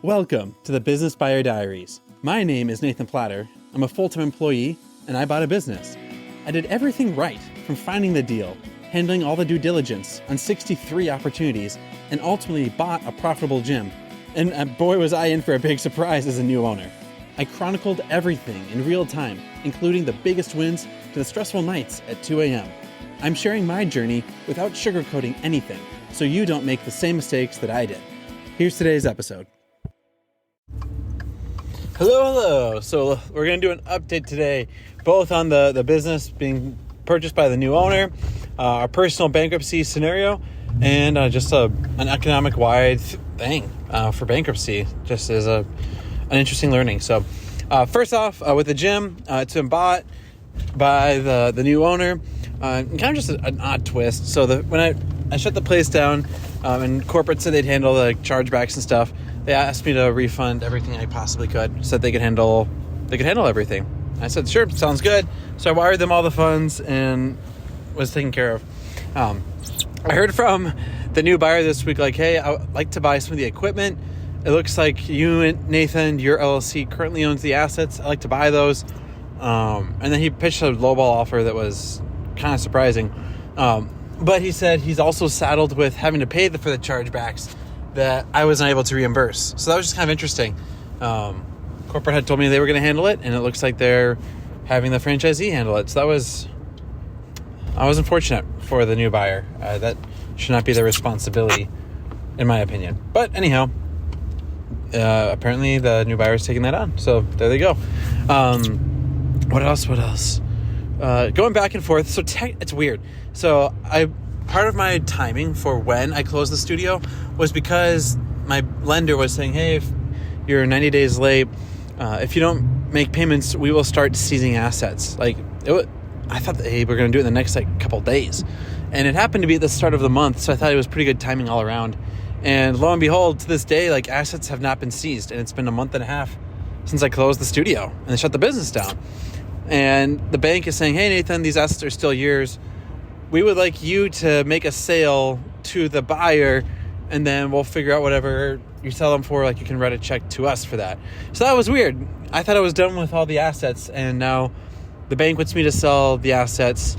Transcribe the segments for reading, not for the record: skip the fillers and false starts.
Welcome to the Business Buyer Diaries. My name is Nathan Platter. I'm a full-time employee, and I bought a business. I did everything right, from finding the deal, handling all the due diligence on 63 opportunities, and ultimately bought a profitable gym. And boy, was I in for a big surprise as a new owner. I chronicled everything in real time, including the biggest wins to the stressful nights at 2 a.m. I'm sharing my journey without sugarcoating anything, so you don't make the same mistakes that I did. Here's today's episode. Hello. So we're going to do an update today, both on the business being purchased by the new owner, our personal bankruptcy scenario, and just an economic-wide thing for bankruptcy, just as an interesting learning. So first off, with the gym, it's been bought by the new owner, kind of just an odd twist. So when I shut the place down, and corporate said they'd handle the chargebacks and stuff, they asked me to refund everything I possibly could so that they could handle everything. I said, sure, sounds good. So I wired them all the funds and was taken care of. I heard from the new buyer this week, like, hey, I would like to buy some of the equipment. It looks like you, Nathan, your LLC currently owns the assets. I'd like to buy those. And then he pitched a lowball offer that was kind of surprising. But he said he's also saddled with having to pay for the chargebacks that I wasn't able to reimburse. So that was just kind of interesting. Corporate had told me they were going to handle it, and it looks like they're having the franchisee handle it. So I was unfortunate for the new buyer. That should not be their responsibility, in my opinion. But anyhow, apparently the new buyer is taking that on. So there they go. What else? Going back and forth. So it's weird. So part of my timing for when I closed the studio was because my lender was saying, hey, if you're 90 days late, if you don't make payments, we will start seizing assets. I thought they were going to do it in the next couple days. And it happened to be at the start of the month, so I thought it was pretty good timing all around. And lo and behold, to this day, assets have not been seized. And it's been a month and a half since I closed the studio and they shut the business down. And the bank is saying, hey, Nathan, these assets are still yours. We would like you to make a sale to the buyer, and then we'll figure out whatever you sell them for. You can write a check to us for that. So that was weird. I thought I was done with all the assets, and now the bank wants me to sell the assets,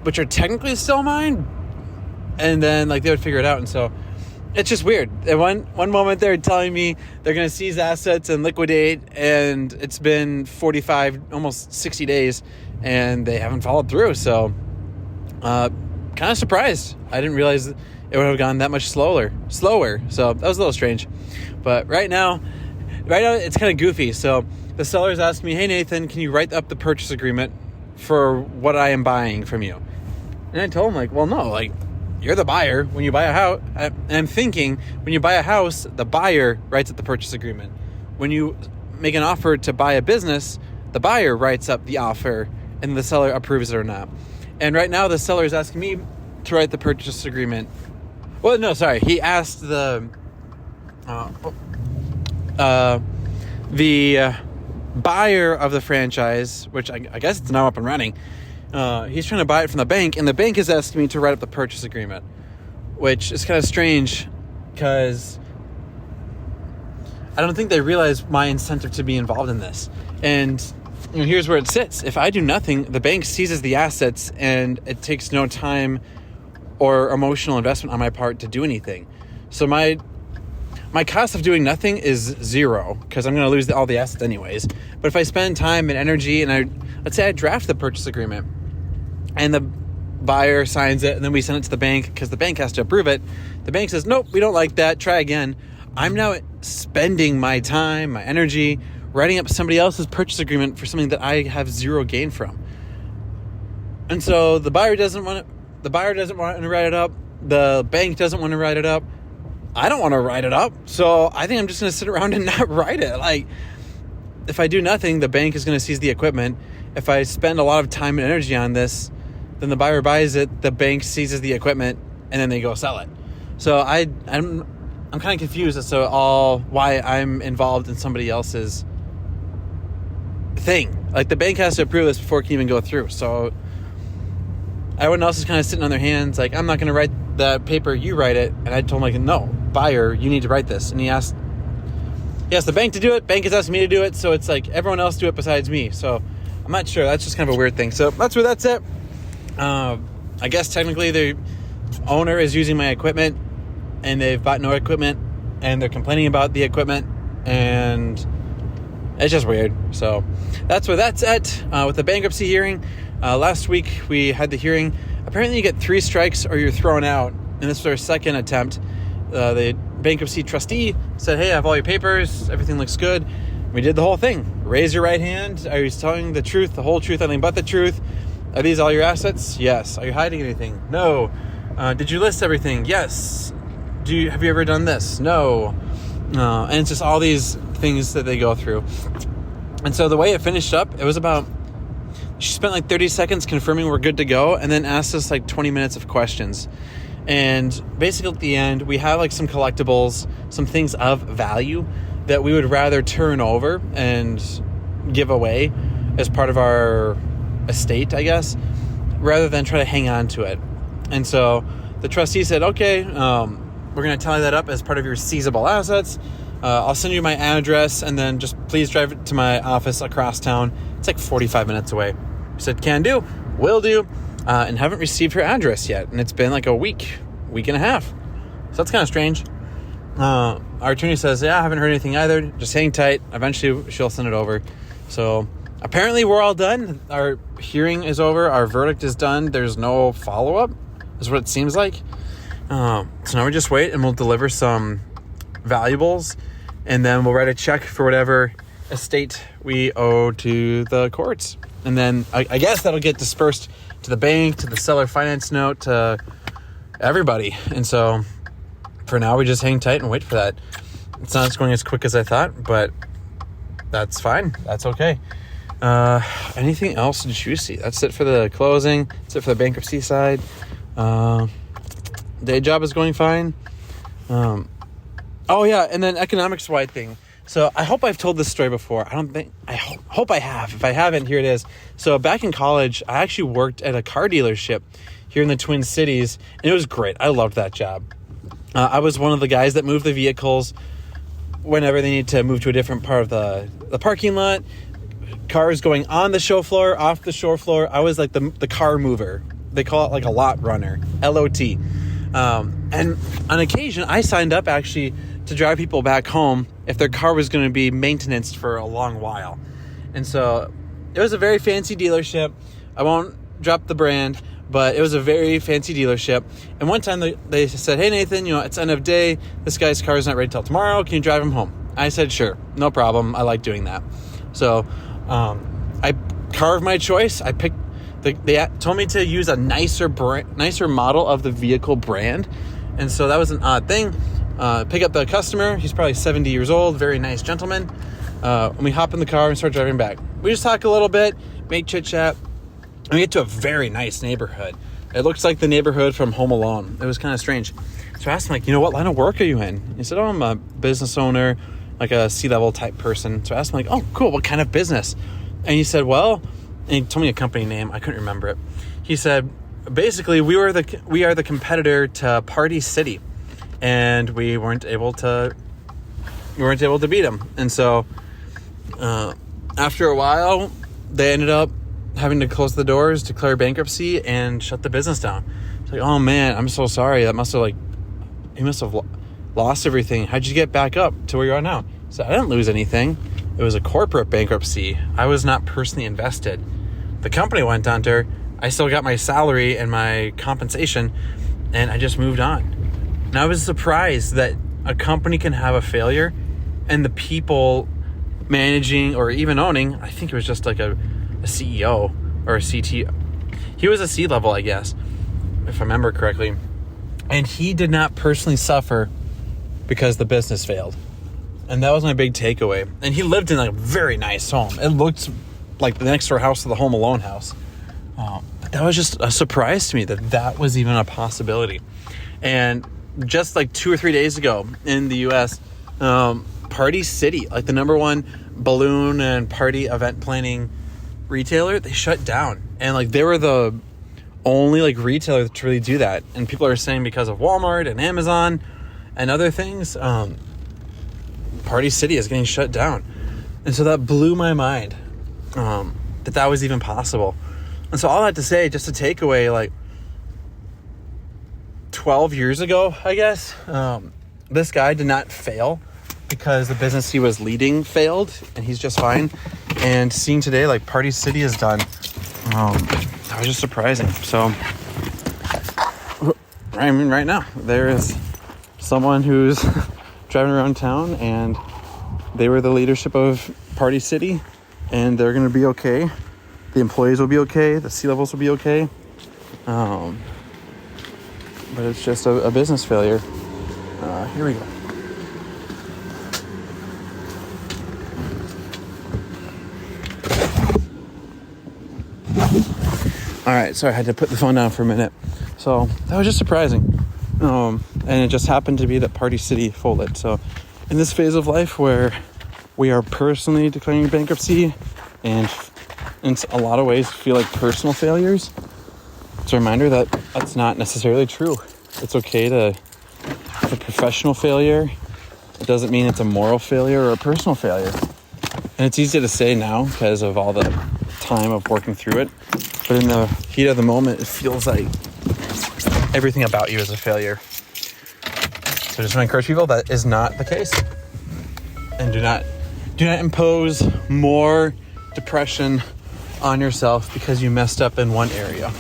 which are technically still mine, and then they would figure it out. And so it's just weird. At one moment they're telling me they're going to seize assets and liquidate, and it's been 45, almost 60 days, and they haven't followed through. So kind of surprised. I didn't realize it would have gone that much slower. So that was a little strange. But right now it's kind of goofy. So the sellers asked me, hey, Nathan, can you write up the purchase agreement for what I am buying from you? And I told him, well, no, you're the buyer. When you buy a house, and I'm thinking, when you buy a house, the buyer writes up the purchase agreement. When you make an offer to buy a business, the buyer writes up the offer and the seller approves it or not. And right now the seller is asking me to write the purchase agreement. Well, no, sorry. He asked the buyer of the franchise, which I guess it's now up and running. He's trying to buy it from the bank, and the bank is asking me to write up the purchase agreement, which is kind of strange because I don't think they realize my incentive to be involved in this. And here's where it sits. If I do nothing, the bank seizes the assets, and it takes no time or emotional investment on my part to do anything. So my cost of doing nothing is zero because I'm going to lose all the assets anyways. But if I spend time and energy, and let's say I draft the purchase agreement and the buyer signs it, and then we send it to the bank because the bank has to approve it. The bank says, nope, we don't like that. Try again. I'm now spending my time, my energy, writing up somebody else's purchase agreement for something that I have zero gain from. And so the buyer doesn't want to write it up. The bank doesn't want to write it up. I don't want to write it up. So I think I'm just going to sit around and not write it. If I do nothing, the bank is going to seize the equipment. If I spend a lot of time and energy on this, then the buyer buys it, the bank seizes the equipment, and then they go sell it. So I'm kind of confused as to why I'm involved in somebody else's thing. The bank has to approve this before it can even go through. So everyone else is kind of sitting on their hands. I'm not going to write the paper, you write it. And I told them, no, buyer, you need to write this. And he asked the bank to do it. Bank has asked me to do it. So it's like everyone else do it besides me. So I'm not sure. That's just kind of a weird thing. So that's where that's at. I guess technically the owner is using my equipment and they've bought no equipment and they're complaining about the equipment and it's just weird. So that's where that's at with the bankruptcy hearing. Last week we had the hearing. Apparently you get 3 strikes or you're thrown out. And this was our second attempt. The bankruptcy trustee said, hey, I have all your papers. Everything looks good. We did the whole thing. Raise your right hand. Are you telling the truth, the whole truth, anything but the truth? Are these all your assets? Yes. Are you hiding anything? No. Did you list everything? Yes. Have you ever done this? No. And it's just all these things that they go through. And so the way it finished up, it was about, she spent like 30 seconds confirming we're good to go and then asked us like 20 minutes of questions. And basically at the end, we have like some collectibles, some things of value that we would rather turn over and give away as part of our estate, I guess, rather than try to hang on to it. And so the trustee said, okay, we're going to tally that up as part of your seizable assets. I'll send you my address and then just please drive it to my office across town. It's like 45 minutes away. We said, can do, will do, and haven't received her address yet. And it's been like a week and a half. So that's kind of strange. Our attorney says, yeah, I haven't heard anything either. Just hang tight. Eventually she'll send it over. So apparently we're all done. Our hearing is over. Our verdict is done. There's no follow-up is what it seems like. So now we just wait and we'll deliver some valuables and then we'll write a check for whatever estate we owe to the courts. And then I guess that'll get dispersed to the bank, to the seller finance note, to everybody. And so for now, we just hang tight and wait for that. It's not going as quick as I thought, but that's fine. That's okay. Anything else juicy? That's it for the closing. That's it for the bankruptcy side. Day job is going fine. Oh yeah, and then economics-wide thing. So I hope I've told this story before. I hope I have. If I haven't, here it is. So back in college, I actually worked at a car dealership here in the Twin Cities, and it was great. I loved that job. I was one of the guys that moved the vehicles whenever they need to move to a different part of the parking lot. Cars going on the show floor, off the show floor. I was like the car mover. They call it like a lot runner, LOT. And on occasion, I signed up actually to drive people back home if their car was going to be maintenanced for a long while. And so it was a very fancy dealership. I won't drop the brand, but it was a very fancy dealership. And one time they said, hey, Nathan, it's end of day. This guy's car is not ready till tomorrow. Can you drive him home? I said, sure, no problem. I like doing that. So I carved my choice. I picked, they told me to use a nicer model of the vehicle brand. And so that was an odd thing. Pick up the customer. He's probably 70 years old. Very nice gentleman. And we hop in the car and start driving back. We just talk a little bit, make chit chat. And we get to a very nice neighborhood. It looks like the neighborhood from Home Alone. It was kind of strange. So I asked him, what line of work are you in? He said, I'm a business owner, like a C-level type person. So I asked him, oh, cool, what kind of business? And he said, and he told me a company name. I couldn't remember it. He said, basically, we are the competitor to Party City. And we weren't able to beat them. And so after a while, they ended up having to close the doors, declare bankruptcy, and shut the business down. It's like, oh man, I'm so sorry. That he must have lost everything. How'd you get back up to where you are now? So I didn't lose anything. It was a corporate bankruptcy. I was not personally invested. The company went under. I still got my salary and my compensation, and I just moved on. And I was surprised that a company can have a failure and the people managing or even owning, I think it was just like a CEO or a CTO. He was a C-level, I guess, if I remember correctly. And he did not personally suffer because the business failed. And that was my big takeaway. And he lived in a very nice home. It looked like the next door house to the Home Alone house. That was just a surprise to me that was even a possibility. And just like 2 or 3 days ago in the U.S., Party City, like the number one balloon and party event planning retailer, they shut down. And like they were the only like retailer to really do that. And people are saying because of Walmart and Amazon and other things, Party City is getting shut down. And so that blew my mind, that was even possible. And so all I had to say, just a takeaway, like 12 years ago, I guess, this guy did not fail because the business he was leading failed, and he's just fine. And seeing today, like, Party City is done, that was just surprising. So, I mean, right now, there is someone who's driving around town, and they were the leadership of Party City, and they're going to be okay. The employees will be okay. The C-levels will be okay. But it's just a business failure. Here we go. All right, sorry, I had to put the phone down for a minute. So that was just surprising. And it just happened to be that Party City folded. So in this phase of life where we are personally declaring bankruptcy and in a lot of ways feel like personal failures, it's a reminder that that's not necessarily true. It's okay to have a professional failure. It doesn't mean it's a moral failure or a personal failure. And it's easy to say now because of all the time of working through it. But in the heat of the moment, it feels like everything about you is a failure. So I just want to encourage people that is not the case. And do not impose more depression on yourself because you messed up in one area.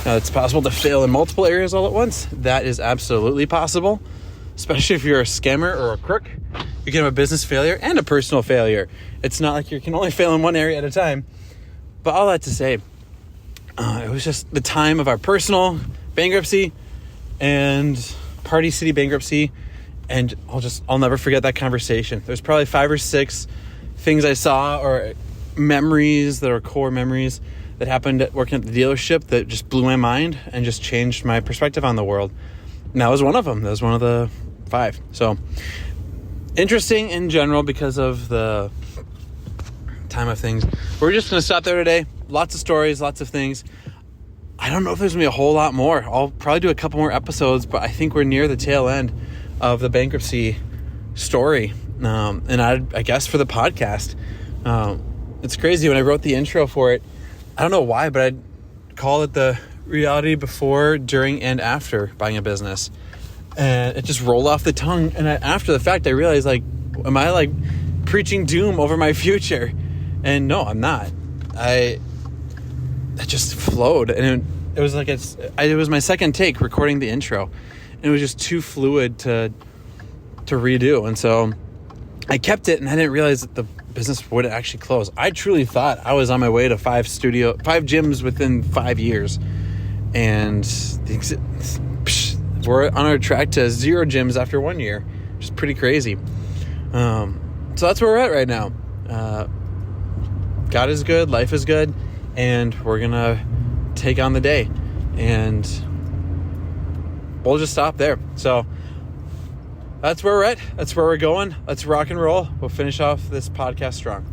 Now, it's possible to fail in multiple areas all at once. That is absolutely possible, especially if you're a scammer or a crook. You can have a business failure and a personal failure. It's not like you can only fail in one area at a time. But all that to say, it was just the time of our personal bankruptcy and Party City bankruptcy. And I'll never forget that conversation. There's probably 5 or 6 things I saw or memories that are core memories that happened at working at the dealership that just blew my mind and just changed my perspective on the world. And that was one of them. That was one of the 5. So interesting in general because of the time of things. We're just going to stop there today. Lots of stories, lots of things. I don't know if there's going to be a whole lot more. I'll probably do a couple more episodes, but I think we're near the tail end of the bankruptcy story. And I guess for the podcast, it's crazy. When I wrote the intro for it, I don't know why, but I'd call it the reality before, during, and after buying a business. And it just rolled off the tongue. And after the fact, I realized, like, am I like preaching doom over my future? And no, I'm not. It just flowed. And it was like, it was my second take recording the intro. And it was just too fluid to redo. And so I kept it, and I didn't realize that the business would actually close. I truly thought I was on my way to 5 gyms within 5 years. And we're on our track to 0 gyms after 1 year, which is pretty crazy. So that's where we're at right now. God is good, life is good, and we're going to take on the day. And we'll just stop there. So that's where we're at. That's where we're going. Let's rock and roll. We'll finish off this podcast strong.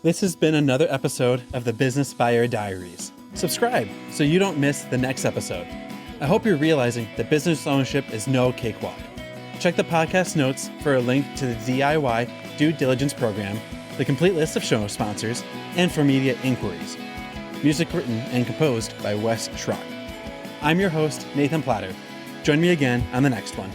This has been another episode of the Business Buyer Diaries. Subscribe so you don't miss the next episode. I hope you're realizing that business ownership is no cakewalk. Check the podcast notes for a link to the DIY due diligence program, the complete list of show sponsors, and for media inquiries. Music written and composed by Wes Schrock. I'm your host, Nathan Platter. Join me again on the next one.